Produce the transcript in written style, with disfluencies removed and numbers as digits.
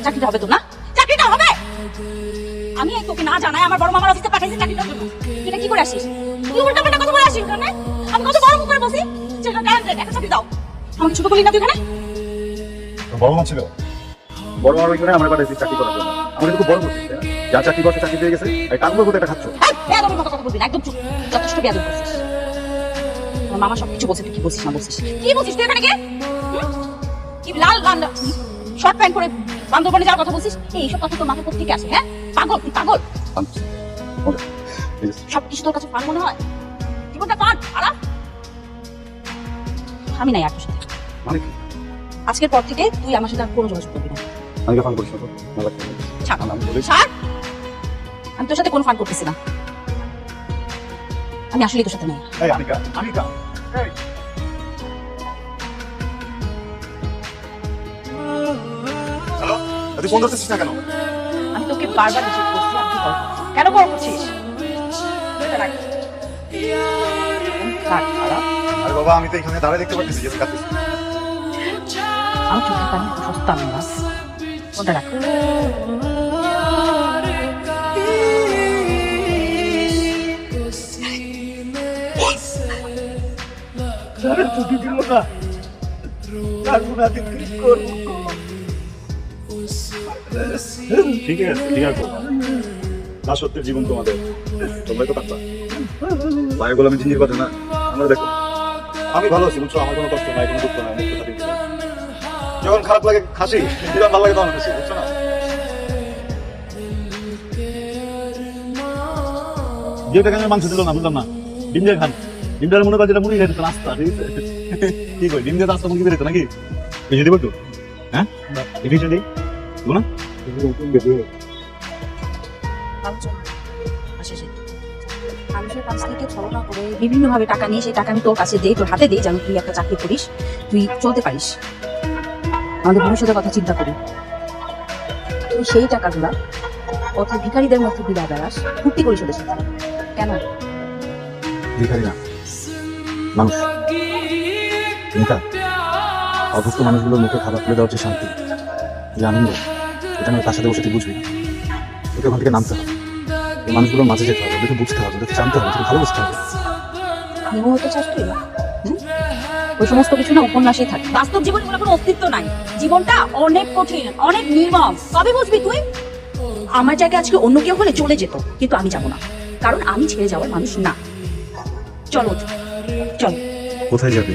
চাকরিটা হবে তো না? চাকরিটা হবে। আমি এই তোকে না জানাই আমার বড় মামার অফিসে পাঠাইছি চাকরিটার জন্য। এটা কি করে আসিস? তুই উল্টাপাল্টা কথা বলে আসিস ওখানে। আমি কত বড় মুখ করে বসি সেটা ট্যালেন্টেড একটা চাকরি দাও। আমাকে ছোট বলি না তুই ওখানে। বড় মা ছিল, বড় মার ওইখানে আমার পাঠাইছি চাকরি করার জন্য। আমাকে তো খুব বড় করছিস, যা চাকরি করতে চাকরি পেয়ে গেছে এই টাকা করতে এটা খাচ্ছ। বেয়াদবের মতো কথা বলবি না, একদম চুপ। যথেষ্ট বেয়াদব করছিস। আমার মামা সবকিছু বলছে, তুই কি বলছিস না বলছিস? কি বলছিস তুই এখানে? কি লাল লাল শর্ট প্যান্ট পরে বান্দরবনে যাওয়ার কথা বলছিস? এইসব কথা তোর মাথায় কোত্থেকে আসে? হ্যাঁ পাগল, তুই পাগল। সবকিছু তোর কাছে ফান মনে হয়? জীবনটা ফান আরাম। আমি নাই আর তোর সাথে। আজকের পর থেকে তুই আমার সাথে আর কোনো যোগাযোগ করবি না। আমি ফান করিস না, ছাড়, ছাড়। আমি তোর সাথে কোনো ফান করতেছি না। আমি আসলেই তোর সাথে নেই। এই আনিকা, আনিকা, এই হ্যালো, তুই ফোন ধরতেছিস না কেন? আমি তোকে বারবার নিষেধ করছি, আমি কি করব? কেন বড় করছিস? আরে বাবা, আমি তো এখানে দাঁড়ায় দেখতে পাচ্ছি যে তুই কাঁদছিস। আমি চোখের পানি সুস্থ আমি না। ফোনটা রাখ। ঠিক আছে, ঠিক আছে। না সত্যি জীবন তোমাদের, তোমরাই তো কাটবা। ভাইগুলো আমি জিনিস কথা না, আমরা দেখো আমি ভালো আছি, বুঝছো? আমার কোনো কষ্ট নাই, কোনো দুঃখ নাই, মুক্ত থাকি। যখন খারাপ লাগে হাসি, যখন ভালো লাগে তখন হাসি, বুঝছো না? যেটা কেন মাংস দিল না, বুঝলাম না। ডিম দিয়ে খান, ডিম দিয়ে মনে কর যেটা মুড়ি খাইতো নাস্তা, ঠিক আছে? কি কই, ডিম দিয়ে নাস্তা মুরগি বেরোতো নাকি? বেশি দিব একটু, হ্যাঁ? বেশি দিই না? মানুষের কাছ থেকে ছলনা করে বিভিন্নভাবে টাকা নিয়ে সেই টাকা আমি তোর কাছে দিই, তোর হাতে দিই, যেন তুই একটা চাকরি করিস, তুই চলতে পারিস, আমাদের ভবিষ্যতের কথা চিন্তা করি। তুই সেই টাকাগুলা পথে ভিখারিদের মধ্যে বিদায় বেড়াস, ফুর্তি করিস ওদের সাথে। কেন? ভিখারি না, মানুষ। অভুক্ত মানুষগুলোর মুখে খাবার তুলে দেওয়ার যে শান্তি, যে আনন্দ, এটা আমি তার সাথে বসে তুই বুঝবি। তোকে ওখান থেকে নামতে হবে, এই মানুষগুলোর মাঝে যেতে হবে, ওদেরকে বুঝতে হবে, ওদেরকে জানতে হবে, ওদেরকে ভালোবাসতে হবে। হিমু হতে চাস তুই? ওই সমস্ত কিছু না উপন্যাসেই থাকে, বাস্তব জীবনে কোনো অস্তিত্ব নাই। জীবনটা অনেক কঠিন, অনেক নির্মম। কবে বুঝবি তুই? আমার জায়গায় আজকে অন্য কেউ হলে চলে যেত, কিন্তু আমি যাবো না, কারণ আমি ছেড়ে যাওয়ার মানুষ না। চলো চল। কোথায় যাবে?